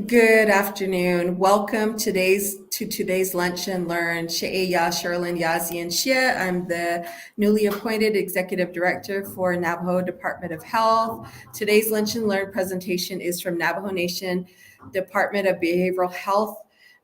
Good afternoon. Welcome to today's Lunch and Learn. She'eya Sherlin Yazian Shia. I'm the newly appointed Executive Director for Navajo Department of Health. Today's Lunch and Learn presentation is from Navajo Nation Department of Behavioral Health.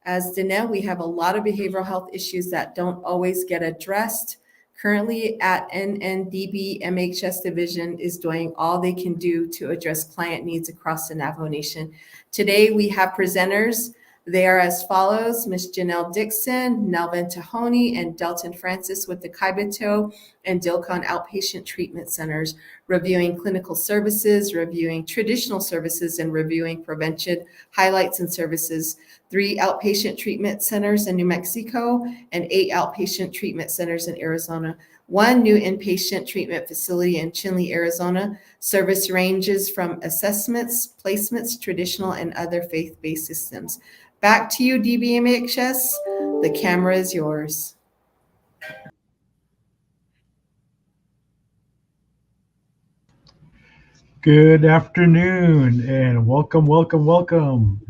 As Danelle, we have a lot of behavioral health issues that don't always get addressed. Currently at DBMHS Division is doing all they can do to address client needs across the Navajo Nation. Today we have presenters. They are as follows: Ms. Janelle Dixon, Nelvin Tahoney, and Delton Francis with the Kaibito and Dilcon Outpatient Treatment Centers, reviewing clinical services, reviewing traditional services, and reviewing prevention highlights and services. 3 outpatient treatment centers in New Mexico and 8 outpatient treatment centers in Arizona. 1 new inpatient treatment facility in Chinle, Arizona. Service ranges from assessments, placements, traditional, and other faith-based systems. Back to you, DBMHS. The camera is yours. Good afternoon and welcome.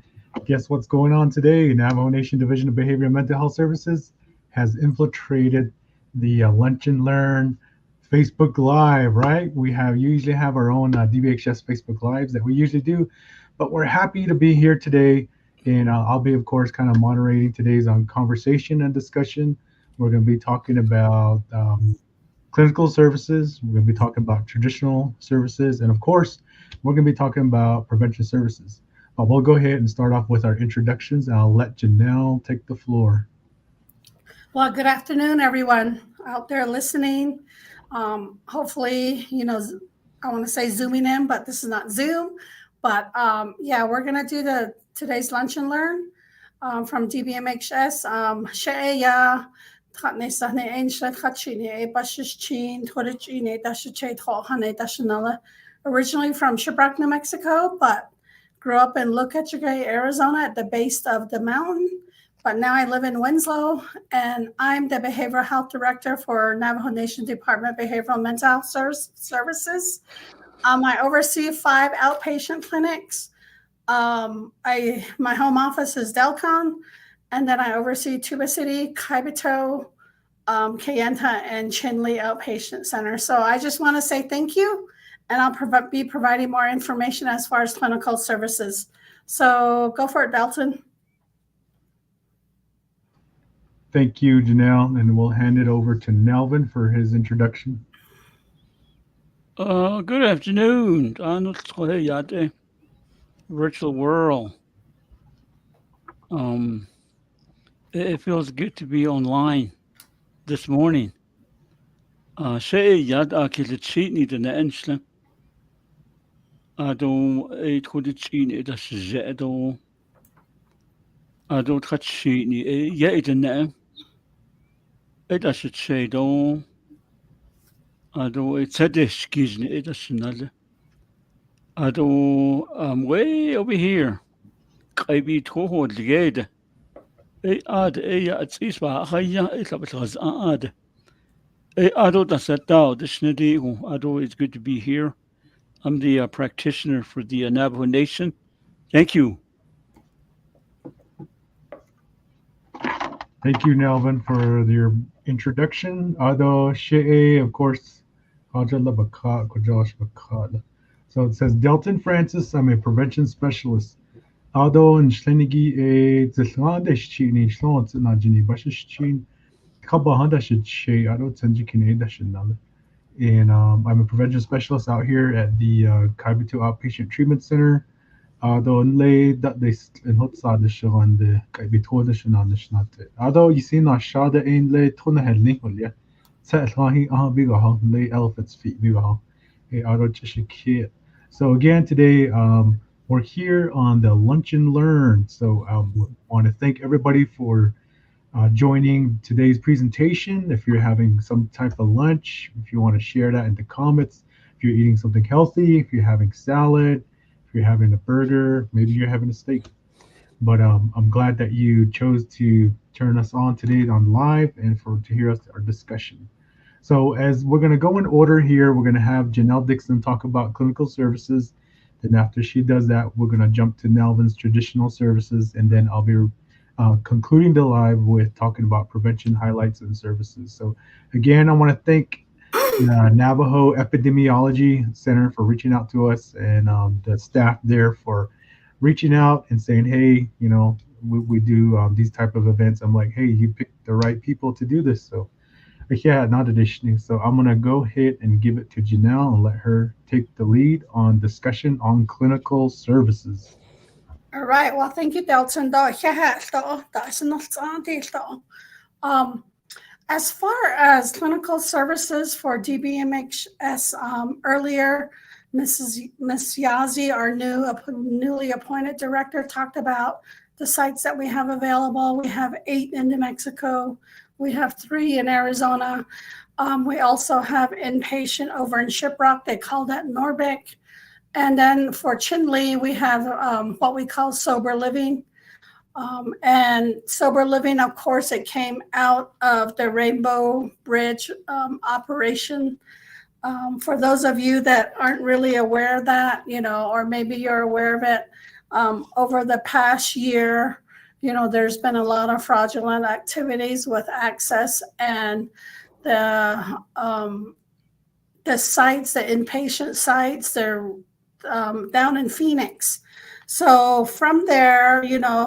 Guess what's going on today? Navajo Nation Division of Behavior and Mental Health Services has infiltrated the Lunch and Learn Facebook Live, right? We usually have our own DBHS Facebook Lives that we usually do, but we're happy to be here today, and I'll be, of course, kind of moderating today's conversation and discussion. We're going to be talking about clinical services. We're going to be talking about traditional services, and of course, we're going to be talking about prevention services. We'll go ahead and start off with our introductions, and I'll let Janelle take the floor. Well, good afternoon, everyone out there listening. Hopefully, I want to say Zooming in, but this is not Zoom. But yeah, we're going to do today's Lunch and Learn from DBMHS. Originally from Shiprock, New Mexico, but grew up in Locatchigay, Arizona at the base of the mountain. But now I live in Winslow, and I'm the Behavioral Health Director for Navajo Nation Department of Behavioral and Mental Health Services. I oversee 5 outpatient clinics. My home office is Delcon, and then I oversee Tuba City, Kaibito, Kayenta, and Chinle Outpatient Center. So I just want to say thank you, and I'll be providing more information as far as clinical services. So go for it, Delton. Thank you, Janelle, and we'll hand it over to Nelvin for his introduction. Good afternoon, virtual world. It feels good to be online this morning. I'm way over here. It's good to be here. I'm the practitioner for the Navajo Nation. Thank you. Thank you, Nelvin, for your introduction. Of course. So it says Delton Francis, I'm a prevention specialist. Ado and Schlenigi a Zilhandish Chini Schlons and Ajini Bashishin Kabahanda She Ado Tanjikin Edashinal. And I'm a prevention specialist out here at the Kaibito Outpatient Treatment Center. Lay that they in hot side the show on the Kaibito the Shananashnate. Ado you see not shada in lay tona head Nicolia. Setlahi bigger lay elephant's feet bigger. Ado Chishikit. So again today we're here on the Lunch and Learn. So I want to thank everybody for joining today's presentation. If you're having some type of lunch, if you want to share that in the comments, if you're eating something healthy, if you're having salad, if you're having a burger, maybe you're having a steak. But I'm glad that you chose to turn us on today on live and to hear our discussion. So as we're going to go in order here, we're going to have Janelle Dixon talk about clinical services. Then after she does that, we're gonna jump to Nelvin's traditional services, and then I'll be concluding the live with talking about prevention highlights and services. So again, I want to thank the Navajo Epidemiology Center for reaching out to us, and the staff there for reaching out and saying, hey, we do these type of events. I'm like, hey, you picked the right people to do this. So yeah, not additioning. So I'm gonna go ahead and give it to Janelle and let her take the lead on discussion on clinical services. All right. Well, thank you, Delton. As far as clinical services for DBMHS, earlier, Miss Yazi, our newly appointed director, talked about the sites that we have available. We have 8 in New Mexico. We have 3 in Arizona. We also have inpatient over in Shiprock. They call that Norbic. And then for Chinle, we have what we call sober living. And sober living, of course, it came out of the Rainbow Bridge operation. For those of you that aren't really aware of that, or maybe you're aware of it, over the past year, there's been a lot of fraudulent activities with access and the sites, the inpatient sites, they're down in Phoenix. So from there,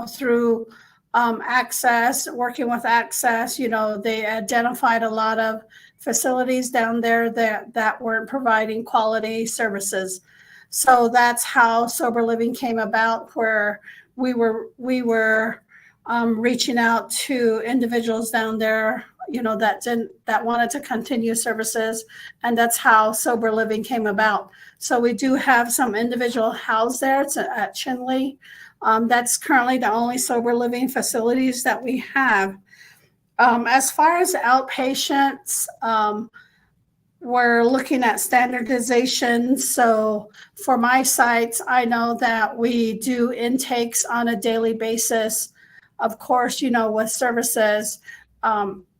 through access, working with access, they identified a lot of facilities down there that weren't providing quality services. So that's how sober living came about, where we were reaching out to individuals down there, that wanted to continue services, and that's how sober living came about. So we do have some individual housed there. It's at Chinle. That's currently the only sober living facilities that we have. As far as outpatients, we're looking at standardization. So for my sites, I know that we do intakes on a daily basis. Of course, with services,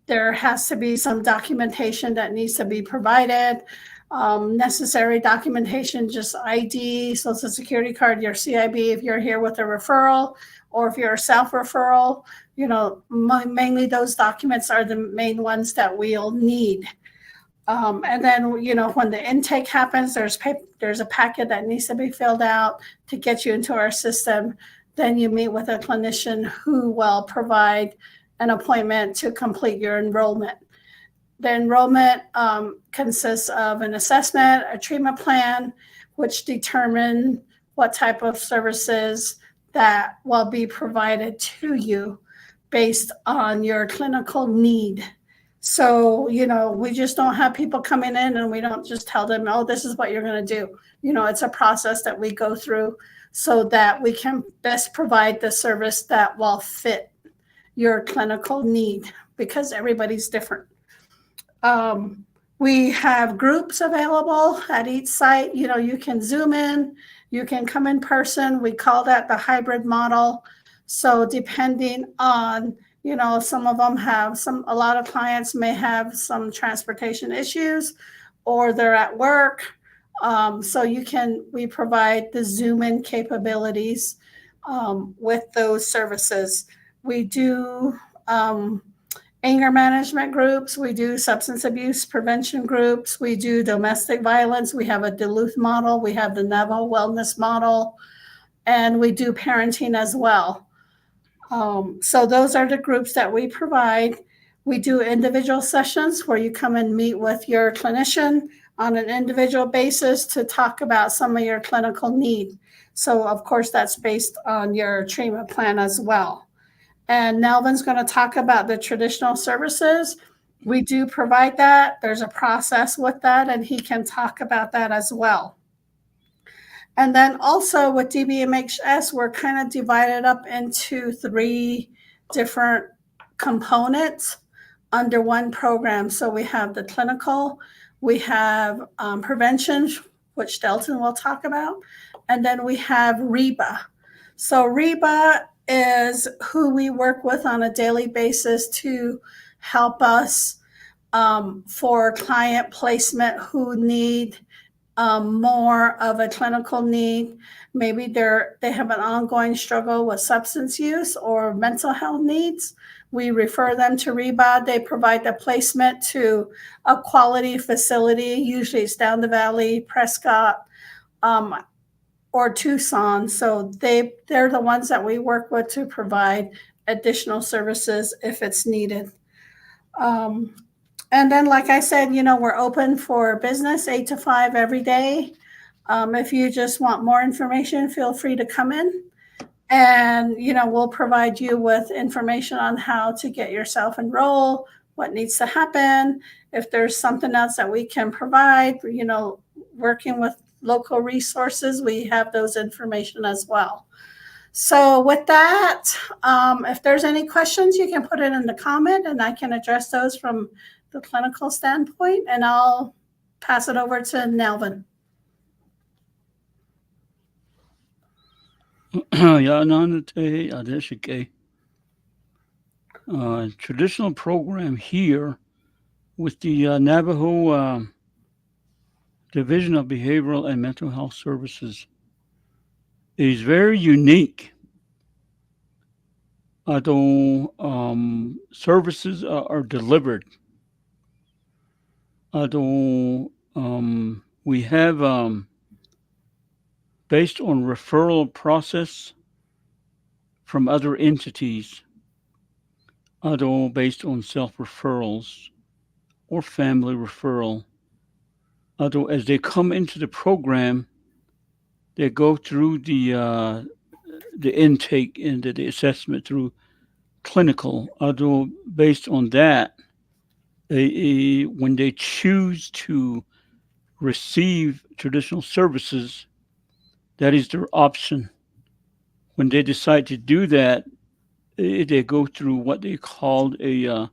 there has to be some documentation that needs to be provided. Necessary documentation, just ID, Social Security card, your CIB if you're here with a referral, or if you're a self-referral, mainly those documents are the main ones that we'll need. And then, when the intake happens, there's a packet that needs to be filled out to get you into our system. Then you meet with a clinician who will provide an appointment to complete your enrollment. The enrollment consists of an assessment, a treatment plan, which determine what type of services that will be provided to you based on your clinical need. So, we just don't have people coming in and we don't just tell them, oh, this is what you're going to do. It's a process that we go through so that we can best provide the service that will fit your clinical need, because everybody's different. We have groups available at each site. You can Zoom in, you can come in person. We call that the hybrid model. So depending on, some of them have a lot of clients may have some transportation issues, or they're at work. So we provide the Zoom in capabilities with those services. We do anger management groups. We do substance abuse prevention groups. We do domestic violence. We have a Duluth model. We have the Navajo wellness model, and we do parenting as well. So those are the groups that we provide. We do individual sessions where you come and meet with your clinician on an individual basis to talk about some of your clinical need. So of course, that's based on your treatment plan as well. And Nelvin's going to talk about the traditional services. We do provide that. There's a process with that, and he can talk about that as well. And then also with DBMHS, we're kind of divided up into 3 different components under one program. So we have the clinical, we have prevention, which Delton will talk about, and then we have REBA. So REBA is who we work with on a daily basis to help us for client placement who need more of a clinical need. Maybe they have an ongoing struggle with substance use or mental health needs. We refer them to REBA. They provide the placement to a quality facility. Usually it's down the valley, Prescott, or Tucson. So they're the ones that we work with to provide additional services if it's needed. And then, like I said, we're open for business 8 to 5 every day. If you just want more information, feel free to come in. And, we'll provide you with information on how to get yourself enrolled, what needs to happen. If there's something else that we can provide, working with local resources, we have those information as well. So with that, if there's any questions, you can put it in the comment and I can address those from the clinical standpoint, and I'll pass it over to Nelvin. Traditional program here with the Navajo Division of Behavioral and Mental Health Services is very unique. Although services are delivered, although we have based on referral process from other entities, although based on self-referrals or family referral, although as they come into the program, they go through the intake and the assessment through clinical, although based on that, when they choose to receive traditional services, that is their option. When they decide to do that, they go through what they called a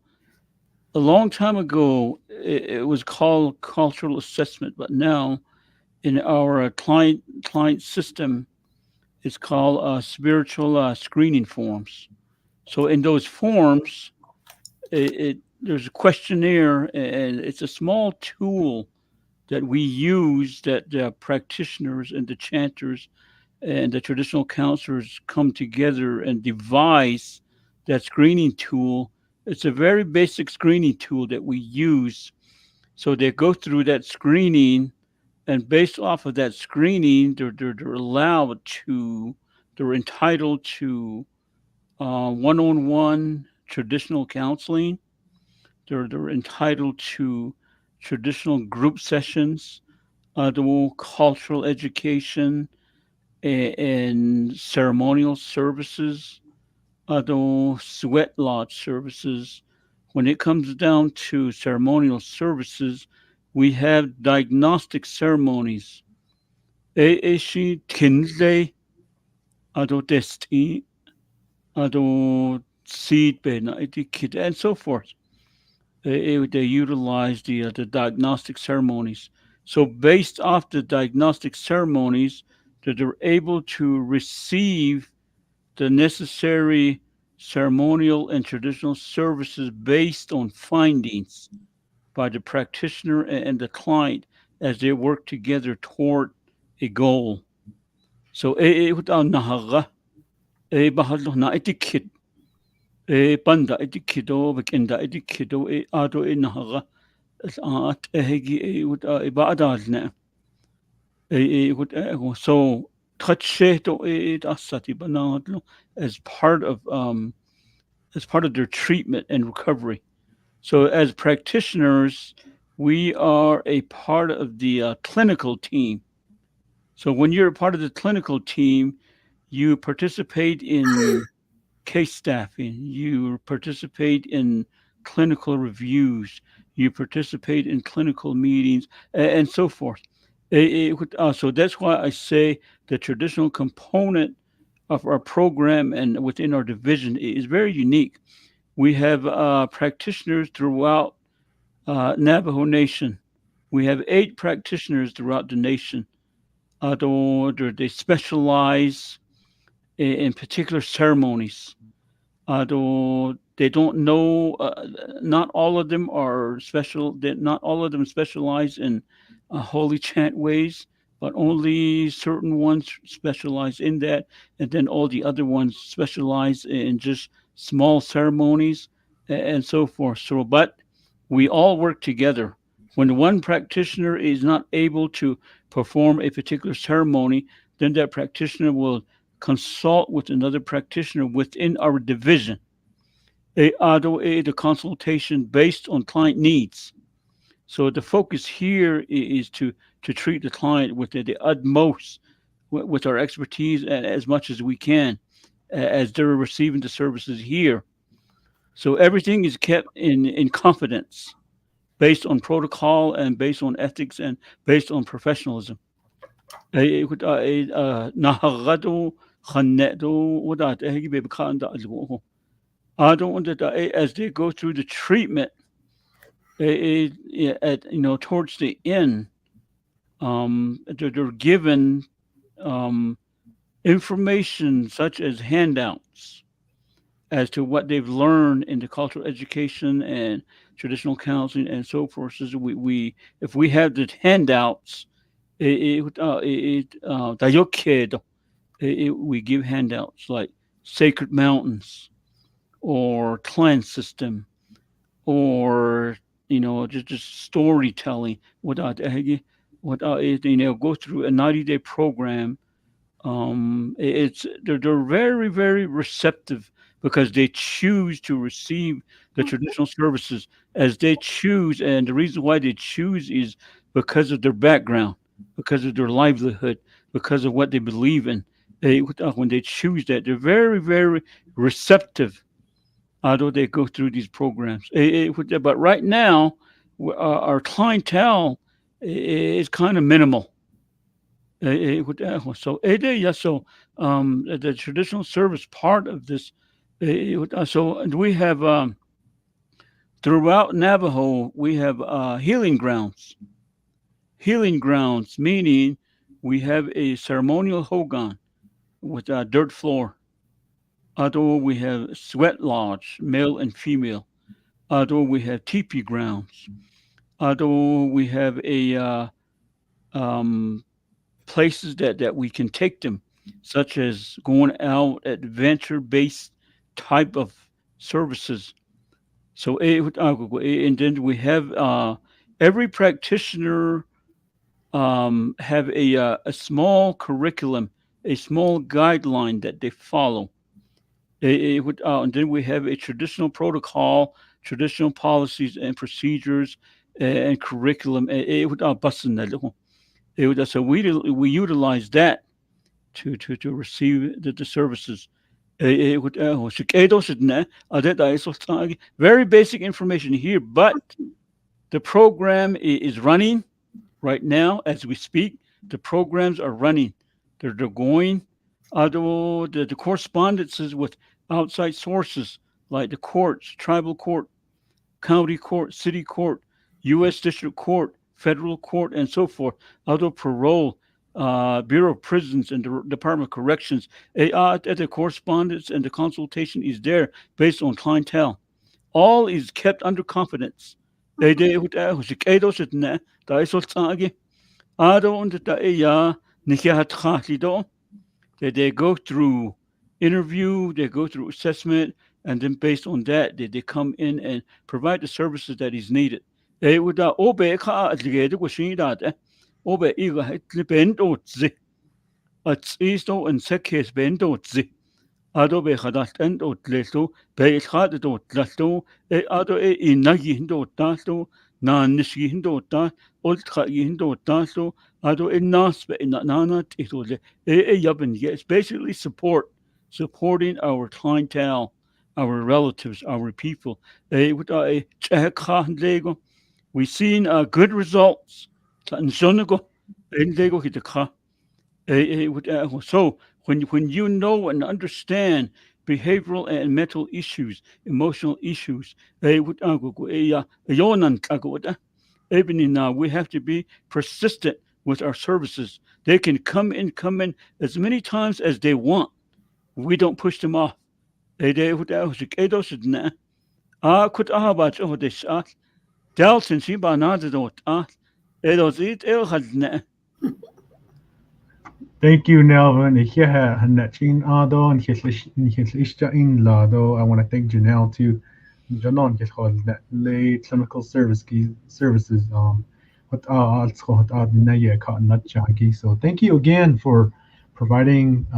long time ago, it was called cultural assessment, but now in our client system, it's called spiritual screening forms. So in those forms, there's a questionnaire, and it's a small tool that we use that the practitioners and the chanters and the traditional counselors come together and devise that screening tool. It's a very basic screening tool that we use. So they go through that screening, and based off of that screening, they're entitled to one-on-one traditional counseling. They're entitled to traditional group sessions, cultural education, and ceremonial services, sweat lodge services. When it comes down to ceremonial services, we have diagnostic ceremonies. Eshi kinle, testi, seed kid, and so forth. They utilize the diagnostic ceremonies. So based off the diagnostic ceremonies, that they're able to receive the necessary ceremonial and traditional services based on findings by the practitioner and the client as they work together toward a goal. So panda kido bakenda kido ado nahaga at ibadalne so as part of their treatment and recovery. So as practitioners, we are a part of the clinical team. So when you're a part of the clinical team, you participate in case staffing, you participate in clinical reviews, you participate in clinical meetings, and so forth. So that's why I say the traditional component of our program and within our division is very unique. We have practitioners throughout Navajo Nation. We have 8 practitioners throughout the nation. They specialize in particular ceremonies. They don't know. Not all of them are special. Not all of them specialize in holy chant ways, but only certain ones specialize in that, and then all the other ones specialize in just small ceremonies and so forth. So, but we all work together. When one practitioner is not able to perform a particular ceremony, then that practitioner will consult with another practitioner within our division. The consultation based on client needs. So the focus here is to treat the client with the utmost, with our expertise as much as we can, as they're receiving the services here. So everything is kept in confidence, based on protocol and based on ethics and based on professionalism. As they go through the treatment, towards the end, they're given information such as handouts as to what they've learned in the cultural education and traditional counseling and so forth. So if we have the handouts, we give handouts like sacred mountains or clan system, or just storytelling. Go through a 90-day program. They're very, very receptive because they choose to receive the traditional services as they choose, and the reason why they choose is because of their background, because of their livelihood, because of what they believe in. When they choose that, they're very, very receptive. Although they go through these programs, but right now, our clientele is kind of minimal. So the traditional service part of this. So we have throughout Navajo, we have healing grounds. Healing grounds meaning we have a ceremonial hogan with a dirt floor. Although we have sweat lodge, male and female. Although we have teepee grounds. Although we have a places that we can take them, such as going out adventure-based type of services. So and then we have every practitioner have a small curriculum, a small guideline that they follow. And then we have a traditional protocol, traditional policies and procedures and curriculum. So we utilize that to receive the services. Very basic information here, but the program is running right now as we speak. The programs are running. They're going. Although the correspondences with outside sources like the courts, tribal court, county court, city court, U.S. District Court, federal court, and so forth, although parole, Bureau of Prisons, and the Department of Corrections, the correspondence and the consultation is there based on clientele. All is kept under confidence. They go through interview, they go through assessment, and then based on that, they come in and provide the services that is needed. Adobe hadat and otleto, pay had it otlato, ado inagi hindo tato, nanishi hindo ta, ultra hindo tato, ado naspe in nana titole, yabin. Yes, basically supporting our clientele, our relatives, our people. With a lego, we've seen good results. So when you know and understand behavioral and mental issues, emotional issues, we have to be persistent with our services. They can come in as many times as they want. We don't push them off. Kut ahabat this Delton si ba nadadot edosit elhadne. Thank you, Nelvin. Yeah, Hanachin Ado and Hislisha in Lado. I want to thank Janelle too. Janon gets called that lay clinical services. What it's called Nutjagi. So thank you again for providing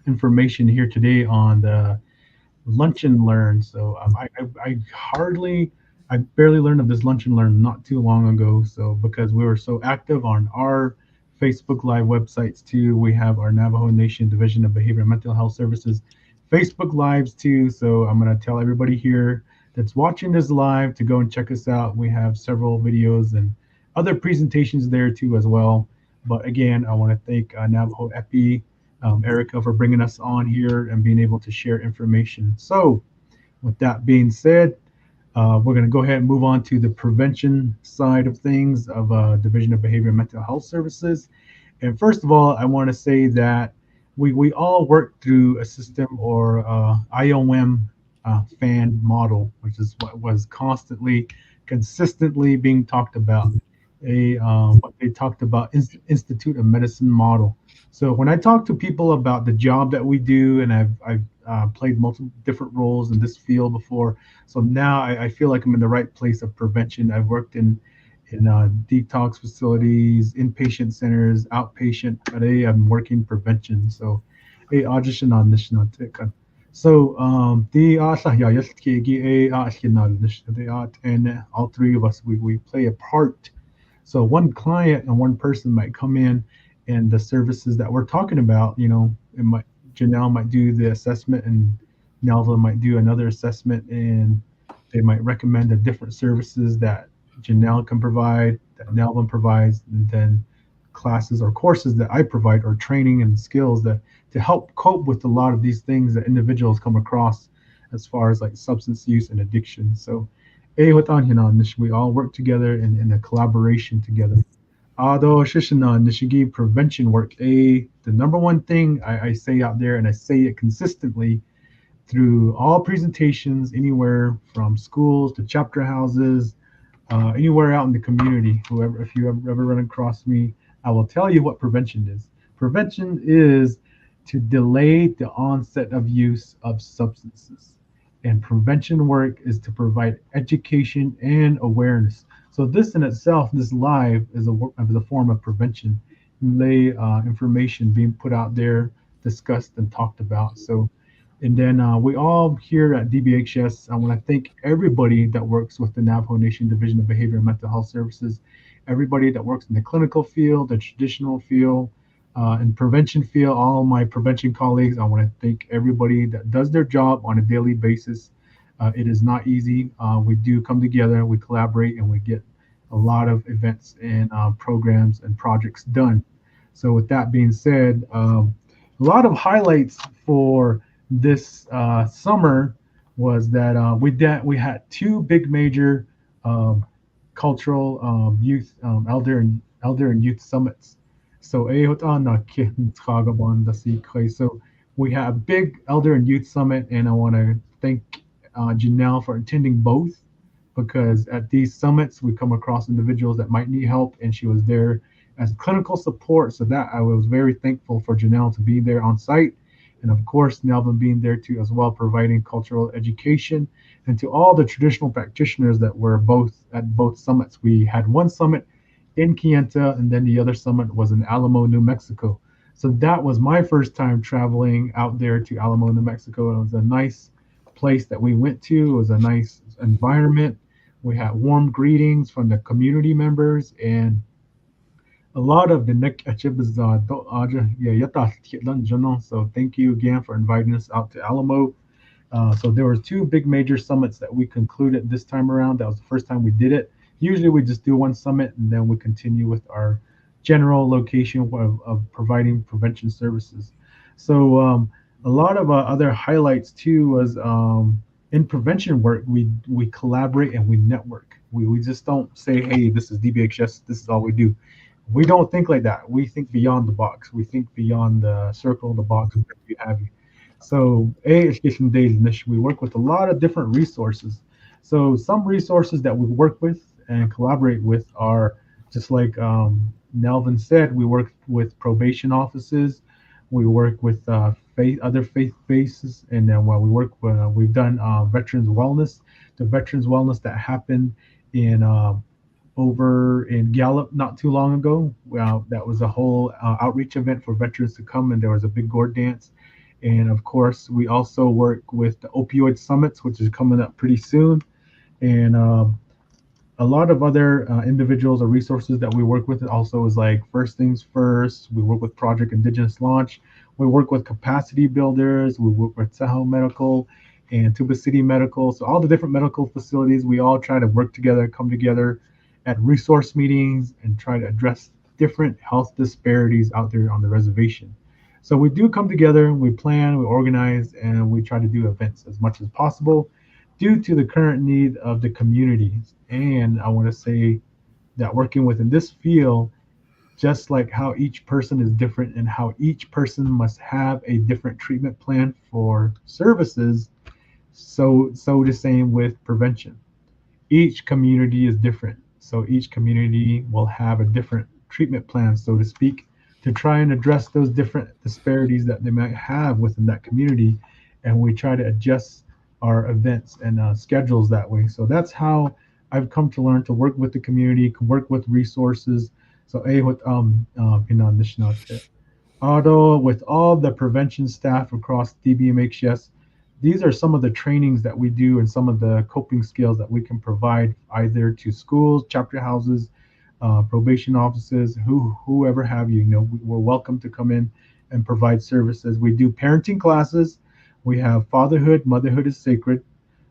information here today on the lunch and learn. So I barely learned of this lunch and learn not too long ago. So because we were so active on our Facebook Live websites too, we have our Navajo Nation Division of Behavior and Mental Health Services Facebook Lives too. So I'm gonna tell everybody here that's watching this live to go and check us out. We have several videos and other presentations there too as well. But again, I want to thank Navajo Epi Erica for bringing us on here and being able to share information. So, with that being said, we're going to go ahead and move on to the prevention side of things of Division of Behavior and Mental Health Services. And first of all, I want to say that we all work through a system or IOM fan model, which is what was consistently being talked about. What they talked about Institute of Medicine model. So when I talk to people about the job that we do, and I've played multiple different roles in this field before, so now I feel like I'm in the right place of prevention. I've worked in detox facilities, inpatient centers, outpatient. Today I'm working prevention. So, audition on this not. So the and all three of us we play a part. So one client and one person might come in, and the services that we're talking about, Janelle might do the assessment, and Nelva might do another assessment, and they might recommend the different services that Janelle can provide, that Nelva provides, and then classes or courses that I provide, or training and skills that to help cope with a lot of these things that individuals come across as far as like substance use and addiction. So we all work together in a collaboration together. Nishigi prevention work. The number one thing I say out there, and I say it consistently through all presentations, anywhere from schools to chapter houses, anywhere out in the community. If you ever run across me, I will tell you what prevention is. Prevention is to delay the onset of use of substances. And prevention work is to provide education and awareness. So this in itself, this live is a form of prevention. Lay information being put out there, discussed and talked about. So, and then we all here at DBHS, I want to thank everybody that works with the Navajo Nation Division of Behavior and Mental Health Services, everybody that works in the clinical field, the traditional field, and prevention field, all my prevention colleagues. I want to thank everybody that does their job on a daily basis. It is not easy. We do come together, we collaborate, and we get a lot of events and programs and projects done. So with that being said, a lot of highlights for this summer was that we had two big major cultural youth elder and youth summits. So so we have a big elder and youth summit, and I want to thank Janelle for attending both, because at these summits we come across individuals that might need help, and she was there as clinical support. So that I was very thankful for Janelle to be there on site, and of course Nelvin being there too as well, providing cultural education, and to all the traditional practitioners that were at both summits. We had one summit in Kayenta, and then the other summit was in Alamo, New Mexico. So that was my first time traveling out there to Alamo, New Mexico. It was a nice place that we went to. It was a nice environment. We had warm greetings from the community members, and a lot of the so thank you again for inviting us out to Alamo. So there were two big major summits that we concluded this time around. That was the first time we did it. Usually we just do one summit, and then we continue with our general location of providing prevention services. So a lot of other highlights too was in prevention work, we collaborate and we network. We just don't say, hey, this is DBHS, this is all we do. We don't think like that. We think beyond the box. We think beyond the circle, the box, whatever you have. So education days, we work with a lot of different resources. So some resources that we work with and collaborate with are just like Nelvin said, we work with probation offices, we work with other faith bases, and then while we've done veterans wellness, the veterans wellness that happened in over in Gallup not too long ago. Well, that was a whole outreach event for veterans to come, and there was a big gourd dance. And of course, we also work with the opioid summits, which is coming up pretty soon, and a lot of other individuals or resources that we work with also is like First Things First. We work with Project Indigenous Launch. We work with capacity builders. We work with Tahoe Medical and Tuba City Medical. So all the different medical facilities, we all try to work together, come together at resource meetings and try to address different health disparities out there on the reservation. So we do come together, we plan, we organize, and we try to do events as much as possible due to the current need of the communities. And I want to say that working within this field, just like how each person is different and how each person must have a different treatment plan for services, so the same with prevention. Each community is different. So each community will have a different treatment plan, so to speak, to try and address those different disparities that they might have within that community. And we try to adjust our events and schedules that way. So that's how I've come to learn to work with the community, work with resources. So with although with all the prevention staff across DBMHS, these are some of the trainings that we do and some of the coping skills that we can provide either to schools, chapter houses, probation offices, whoever have you. You know, we're welcome to come in and provide services. We do parenting classes. We have fatherhood, motherhood is sacred.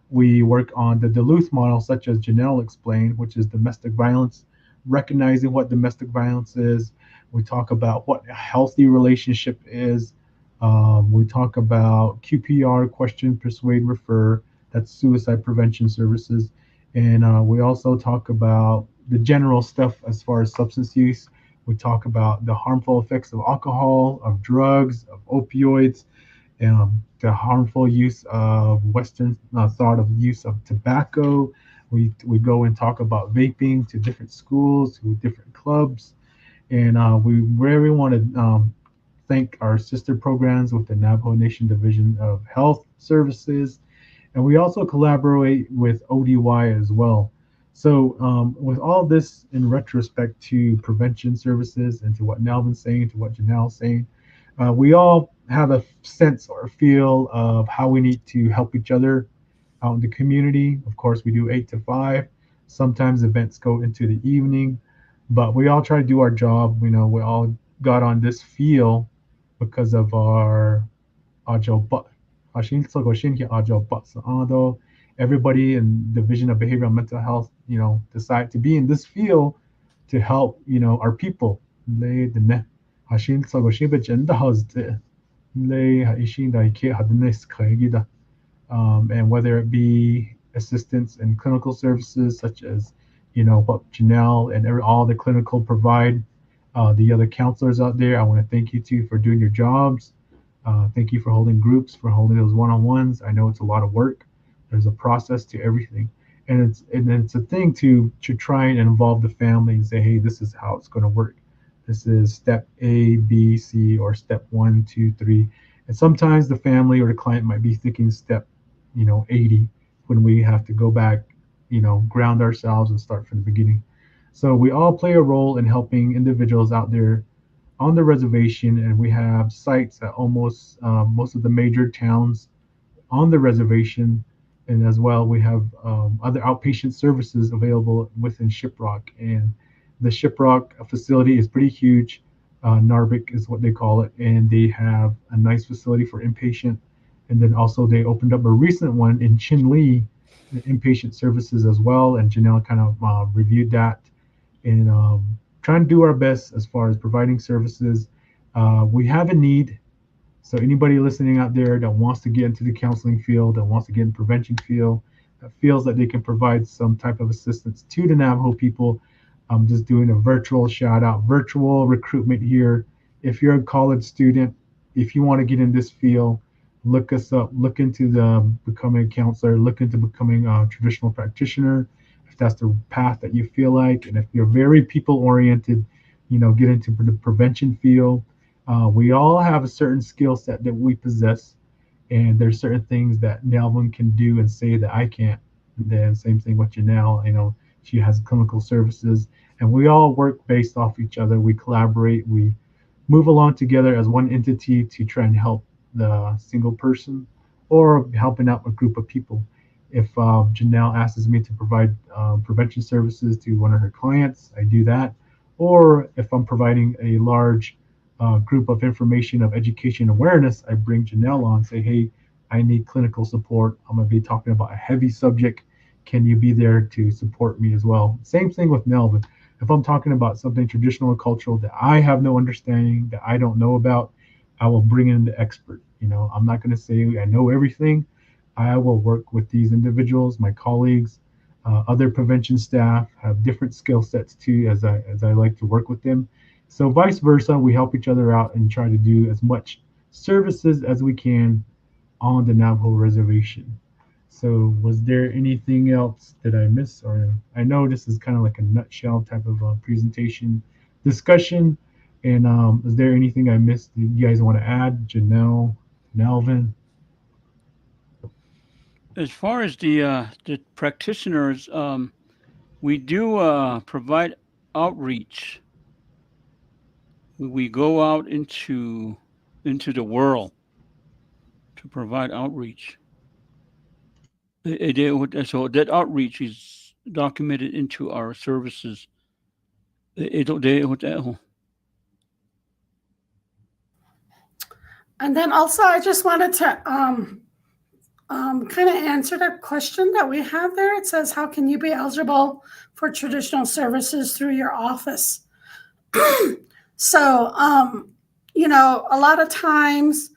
We work on the Duluth model, such as Janelle explained, which is domestic violence, recognizing what domestic violence is. We talk about what a healthy relationship is. We talk about QPR, question, persuade, refer. That's suicide prevention services. And we also talk about the general stuff as far as substance use. We talk about the harmful effects of alcohol, of drugs, of opioids, the harmful use of Western thought of use of tobacco. We go and talk about vaping to different schools, to different clubs. And we really want to thank our sister programs with the Navajo Nation Division of Health Services. And we also collaborate with ODY as well. So with all this in retrospect to prevention services and to what Nelvin's saying, to what Janelle's saying, we all have a sense or a feel of how we need to help each other out in the community. Of course, we do 8 to 5. Sometimes events go into the evening, but we all try to do our job. You know, we all got on this field because of our job. So everybody in Division of Behavioral and Mental Health, you know, decide to be in this field to help, you know, our people. And whether it be assistance in clinical services such as, you know, what Janelle and all the clinical provide, the other counselors out there, I want to thank you too for doing your jobs. Thank you for holding groups, for holding those one-on-ones. I know it's a lot of work. There's a process to everything, and it's a thing to try and involve the family and say, hey, this is how it's going to work. This is step A, B, C, or step 1, 2, 3. And sometimes the family or the client might be thinking step, 80, when we have to go back, ground ourselves and start from the beginning. So we all play a role in helping individuals out there on the reservation, and we have sites at almost most of the major towns on the reservation. And as well, we have other outpatient services available within Shiprock. And the Shiprock facility is pretty huge. Narvik is what they call it. And they have a nice facility for inpatient. And then also they opened up a recent one in Chinle, inpatient services as well. And Janelle kind of reviewed that. And trying to do our best as far as providing services. We have a need. So anybody listening out there that wants to get into the counseling field, that wants to get in prevention field, that feels that they can provide some type of assistance to the Navajo people, I'm just doing a virtual shout out, virtual recruitment here. If you're a college student, if you want to get in this field, look us up, look into the becoming a counselor, look into becoming a traditional practitioner, if that's the path that you feel like. And if you're very people oriented, get into the prevention field. We all have a certain skill set that we possess, and there's certain things that Nelvin can do and say that I can't. And then same thing with Janelle. She has clinical services, and we all work based off each other. We collaborate. We move along together as one entity to try and help the single person or helping out a group of people. If Janelle asks me to provide prevention services to one of her clients, I do that. Or if I'm providing a large group of information of education awareness, I bring Janelle on, say, hey, I need clinical support. I'm going to be talking about a heavy subject. Can you be there to support me as well? Same thing with Melvin. If I'm talking about something traditional or cultural that I have no understanding, that I don't know about, I will bring in the expert. I'm not going to say I know everything. I will work with these individuals, my colleagues, other prevention staff have different skill sets too, as I like to work with them. So vice versa, we help each other out and try to do as much services as we can on the Navajo reservation. So was there anything else that I missed? Or I know this is kind of like a nutshell type of presentation discussion. And is there anything I missed that you guys want to add? Janelle, Melvin? As far as the practitioners, we do provide outreach. We go out into the world to provide outreach. So that outreach is documented into our services. And then also, I just wanted to kind of answer that question that we have there. It says, how can you be eligible for traditional services through your office? So, a lot of times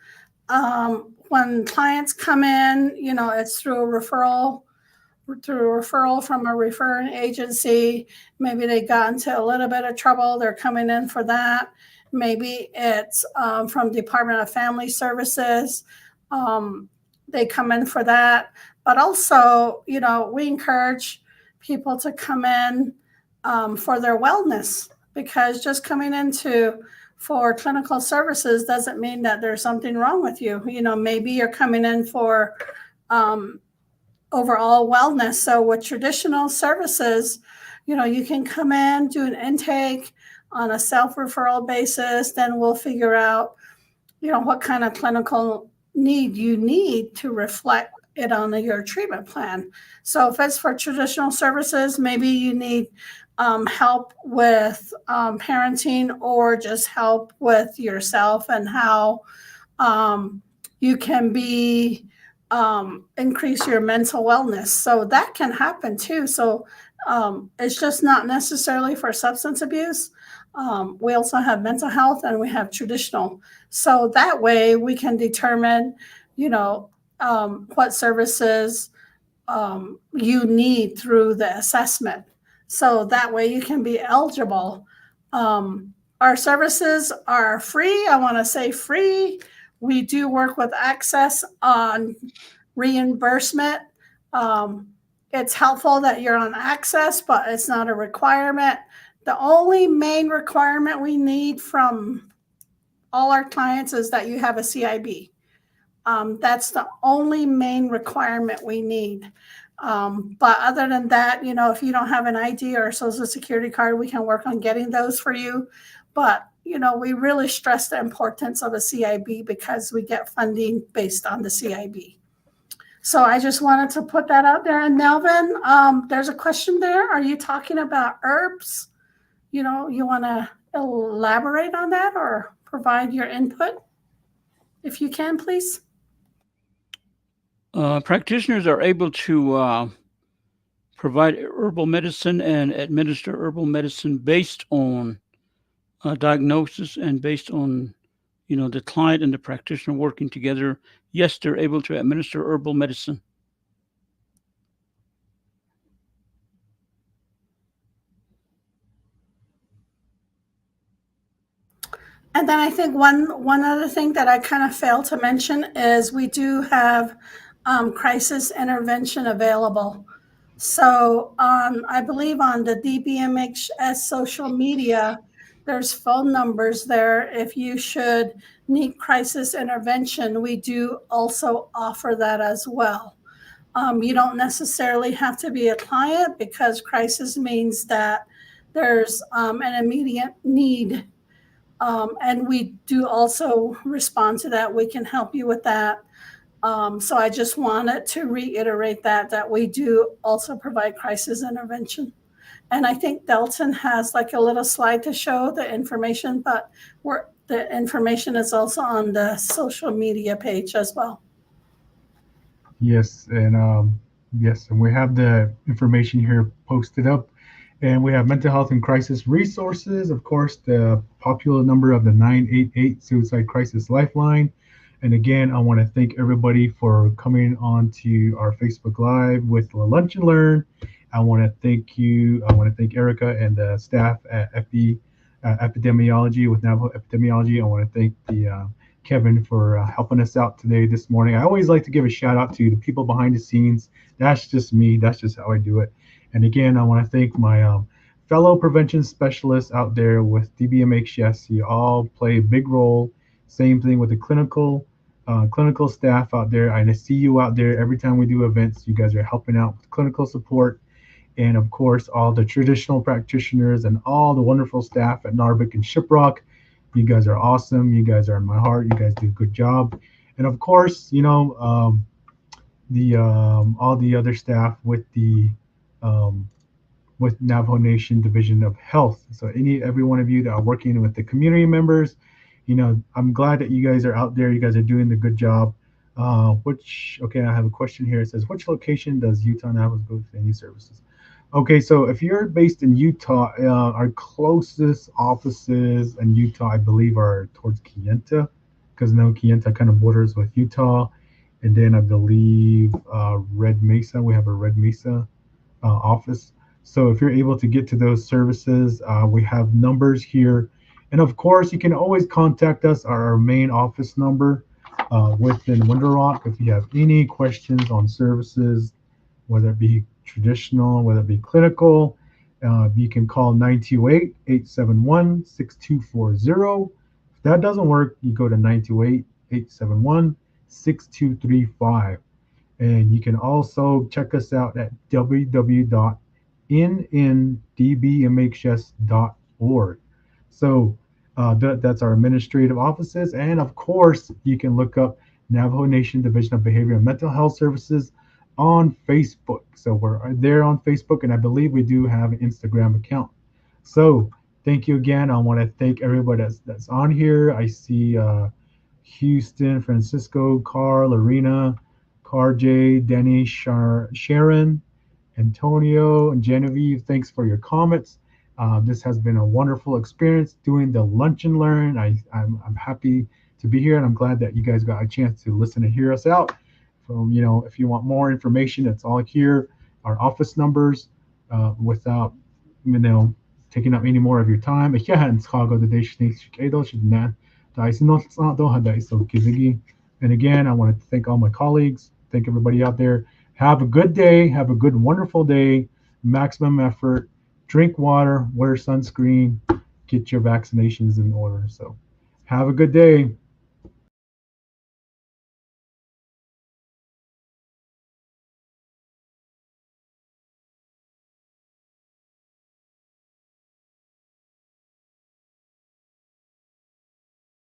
when clients come in, it's through a referral from a referring agency. Maybe they got into a little bit of trouble. They're coming in for that. Maybe it's from Department of Family Services. They come in for that. But also, we encourage people to come in for their wellness, because just coming for clinical services doesn't mean that there's something wrong with you. Maybe you're coming in for overall wellness. So with traditional services, you can come in, do an intake on a self-referral basis, then we'll figure out, what kind of clinical need you need to reflect it on your treatment plan. So if it's for traditional services, maybe you need help with parenting, or just help with yourself and how you can increase your mental wellness. So that can happen too. So it's just not necessarily for substance abuse. We also have mental health, and we have traditional. So that way we can determine, what services you need through the assessment. So that way you can be eligible. Our services are free. I want to say free. We do work with access on reimbursement. It's helpful that you're on access, but it's not a requirement. The only main requirement we need from all our clients is that you have a CIB. That's the only main requirement we need. But other than that, if you don't have an ID or a social security card, we can work on getting those for you. But, we really stress the importance of a CIB, because we get funding based on the CIB. So I just wanted to put that out there. And Melvin, there's a question there. Are you talking about herbs? You want to elaborate on that or provide your input? If you can, please. Practitioners are able to provide herbal medicine and administer herbal medicine based on diagnosis and based on, the client and the practitioner working together. Yes, they're able to administer herbal medicine. And then I think one other thing that I kind of failed to mention is we do have crisis intervention available. So I believe on the DBMHS social media, there's phone numbers there. If you should need crisis intervention, we do also offer that as well. You don't necessarily have to be a client because crisis means that there's an immediate need. And we do also respond to that. We can help you with that. So I just wanted to reiterate that we do also provide crisis intervention. And I think Delton has like a little slide to show the information, but the information is also on the social media page as well. Yes, and we have the information here posted up, and we have mental health and crisis resources. Of course, the popular number of the 988 Suicide Crisis Lifeline. And again, I want to thank everybody for coming on to our Facebook Live with Lunch and Learn. I want to thank you. I want to thank Erica and the staff at Epidemiology with Navajo Epidemiology. I want to thank the Kevin for helping us out today this morning. I always like to give a shout out to the people behind the scenes. That's just me. That's just how I do it. And again, I want to thank my fellow prevention specialists out there with DBMHS. You all play a big role. Same thing with the clinical staff out there. I see you out there every time we do events. You guys are helping out with clinical support. And of course, all the traditional practitioners and all the wonderful staff at Narvik and Shiprock. You guys are awesome. You guys are in my heart. You guys do a good job. And of course, all the other staff with the with Navajo Nation Division of Health. So every one of you that are working with the community members, I'm glad that you guys are out there. You guys are doing the good job. I have a question here. It says, which location does Utah Navajos go to any services? Okay, so if you're based in Utah, our closest offices in Utah, I believe, are towards Kayenta, because Kayenta kind of borders with Utah. And then I believe Red Mesa, we have a Red Mesa office. So if you're able to get to those services, we have numbers here. And of course, you can always contact us, our main office number within Window Rock, if you have any questions on services, whether it be traditional, whether it be clinical. You can call 928-871-6240. If that doesn't work, you go to 928-871-6235. And you can also check us out at www.nndbmhs.org. So that's our administrative offices. And of course, you can look up Navajo Nation Division of Behavioral and Mental Health Services on Facebook. So we're there on Facebook, and I believe we do have an Instagram account. So thank you again. I want to thank everybody that's on here. I see Houston, Francisco, Carl, Arena, Carjay, Denny, Sharon, Antonio, and Genevieve. Thanks for your comments. This has been a wonderful experience doing the Lunch and Learn. I'm happy to be here, and I'm glad that you guys got a chance to listen and hear us out. So, if you want more information, it's all here. Our office numbers, without, taking up any more of your time. And again, I want to thank all my colleagues. Thank everybody out there. Have a good day. Have a good, wonderful day. Maximum effort. Drink water. Wear sunscreen. Get your vaccinations in order. So have a good day.